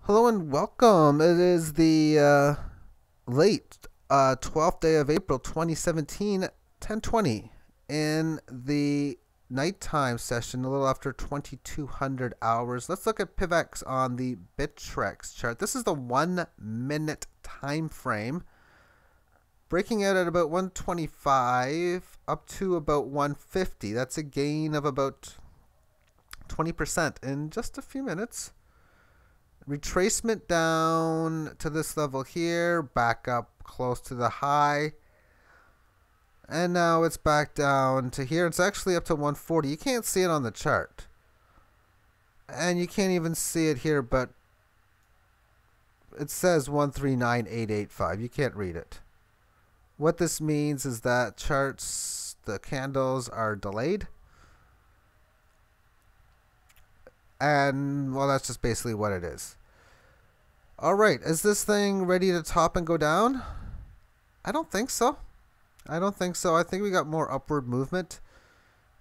Hello and welcome. It is the late 12th day of April 2017, 10:20 in the nighttime session, a little after 2200 hours. Let's look at PIVX on the Bittrex chart. This is the 1 minute time frame, breaking out at about 125 up to about 150. That's a gain of about 20% in just a few minutes. Retracement down to this level here, back up close to the high, and now it's back down to here. It's actually up to 140. You can't see it on the chart, and you can't even see it here, but it says 139,885. You can't read it. What this means is that charts, the candles are delayed, and well, that's just basically what it is. All right, is this thing ready to top and go down? I don't think so. I think we got more upward movement,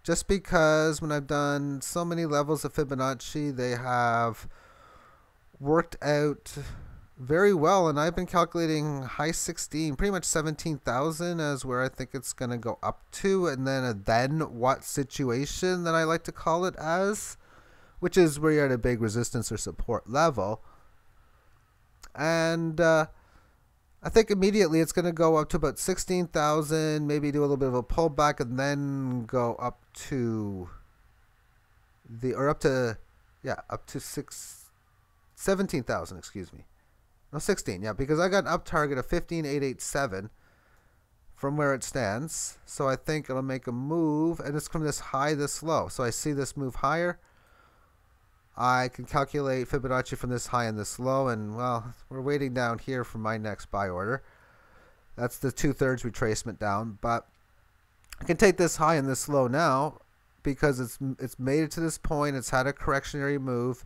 just because when I've done so many levels of Fibonacci, they have worked out very well, and I've been calculating high 16, pretty much 17,000 as where I think it's going to go up to, and then a then what situation that I like to call it as, which is where you're at a big resistance or support level. And I think immediately it's going to go up to about 16,000, maybe do a little bit of a pullback, and then go up to up to 17,000, excuse me. No, 16, yeah, because I got an up target of 15,887 from where it stands. So I think it'll make a move, and it's from this high, this low. So I see this move higher. I can calculate Fibonacci from this high and this low, and well, we're waiting down here for my next buy order. That's the 2/3 retracement down, but I can take this high and this low now because it's made it to this point. It's had a correctionary move,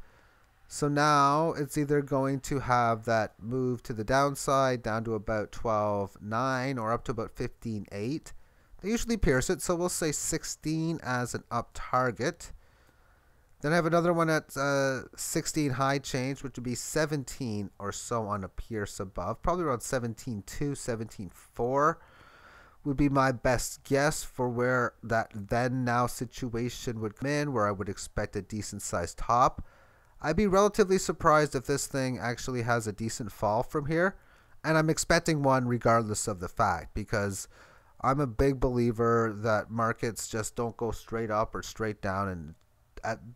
so now it's either going to have that move to the downside down to about 12.9 or up to about 15.8. They usually pierce it, so we'll say 16 as an up target. Then I have another one at 16 high change, which would be 17 or so on a pierce above. Probably around 17.2, 17.4 would be my best guess for where that then now situation would come in, where I would expect a decent sized top. I'd be relatively surprised if this thing actually has a decent fall from here. And I'm expecting one regardless of the fact, because I'm a big believer that markets just don't go straight up or straight down and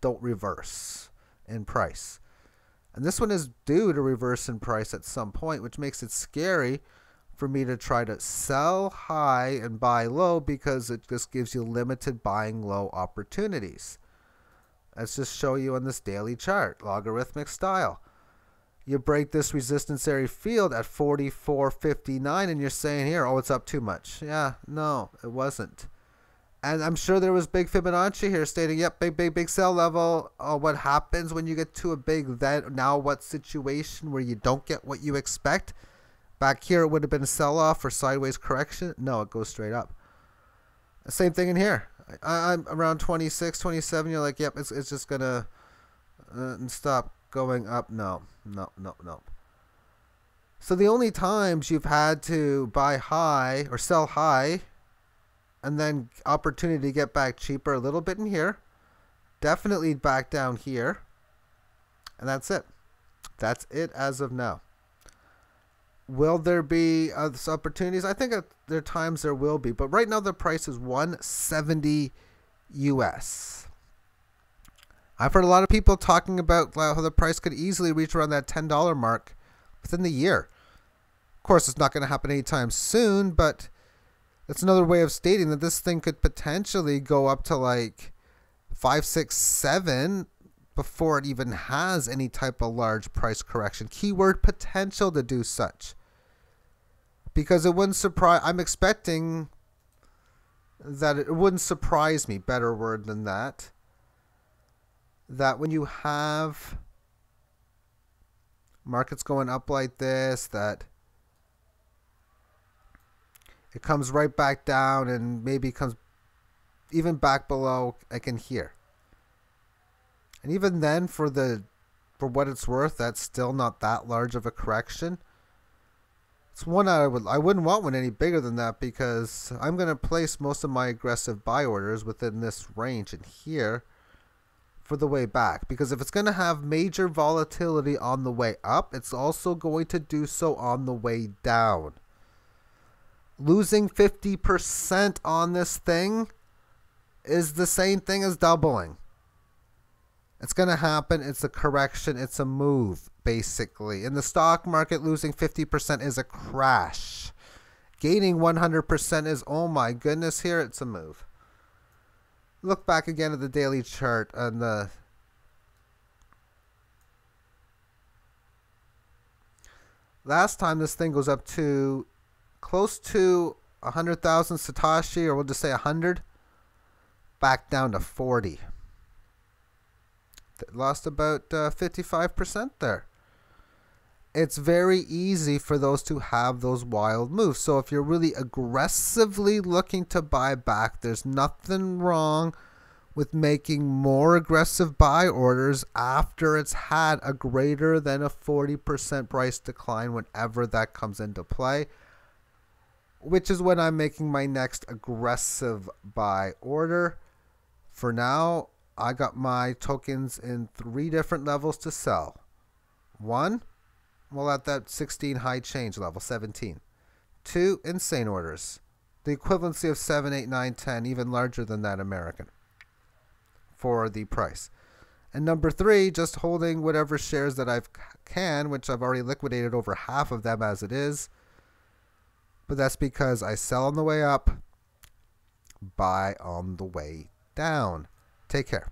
don't reverse in price. And this one is due to reverse in price at some point, which makes it scary for me to try to sell high and buy low, because it just gives you limited buying low opportunities. Let's just show you on this daily chart, logarithmic style. You break this resistance area field at 44.59 and you're saying here, oh, it's up too much. Yeah, no, it wasn't. And I'm sure there was big Fibonacci here stating, yep, big sell level. Oh, what happens when you get to a big then now what situation where you don't get what you expect? Back here, it would have been a sell-off or sideways correction. No, it goes straight up. Same thing in here. I'm around 26, 27. You're like, yep, it's just going to stop going up. No. So the only times you've had to buy high or sell high and then opportunity to get back cheaper a little bit in here, definitely back down here, and that's it. That's it as of now. Will there be other opportunities? I think there are times there will be, but right now the price is 170 US. I've heard a lot of people talking about how the price could easily reach around that $10 mark within the year. Of course, it's not going to happen anytime soon, but that's another way of stating that this thing could potentially go up to like 5, 6, 7 before it even has any type of large price correction. Keyword potential to do such. Because it wouldn't surprise, I'm expecting that it wouldn't surprise me, better word than that, that when you have markets going up like this, that it comes right back down and maybe comes even back below, like in here. And even then, for the For what it's worth, that's still not that large of a correction. It's one I wouldn't want one any bigger than that, because I'm going to place most of my aggressive buy orders within this range in here for the way back. Because if it's going to have major volatility on the way up, it's also going to do so on the way down. Losing 50% on this thing is the same thing as doubling. It's going to happen. It's a correction. It's a move, basically. In the stock market, losing 50% is a crash. Gaining 100% is, oh my goodness, here it's a move. Look back again at the daily chart and the last time this thing goes up to close to 100,000 Satoshi, or we'll just say 100, back down to 40. Lost about 55% there. It's very easy for those to have those wild moves. So if you're really aggressively looking to buy back, there's nothing wrong with making more aggressive buy orders after it's had a greater than a 40% price decline whenever that comes into play, which is when I'm making my next aggressive buy order. For now, I got my tokens in 3 different levels to sell. 1, well, at that 16 high change level, 17. 2, insane orders. The equivalency of 7, 8, 9, 10, even larger than that American for the price. And number 3, just holding whatever shares that I can, which I've already liquidated over half of them as it is. But that's because I sell on the way up, buy on the way down. Take care.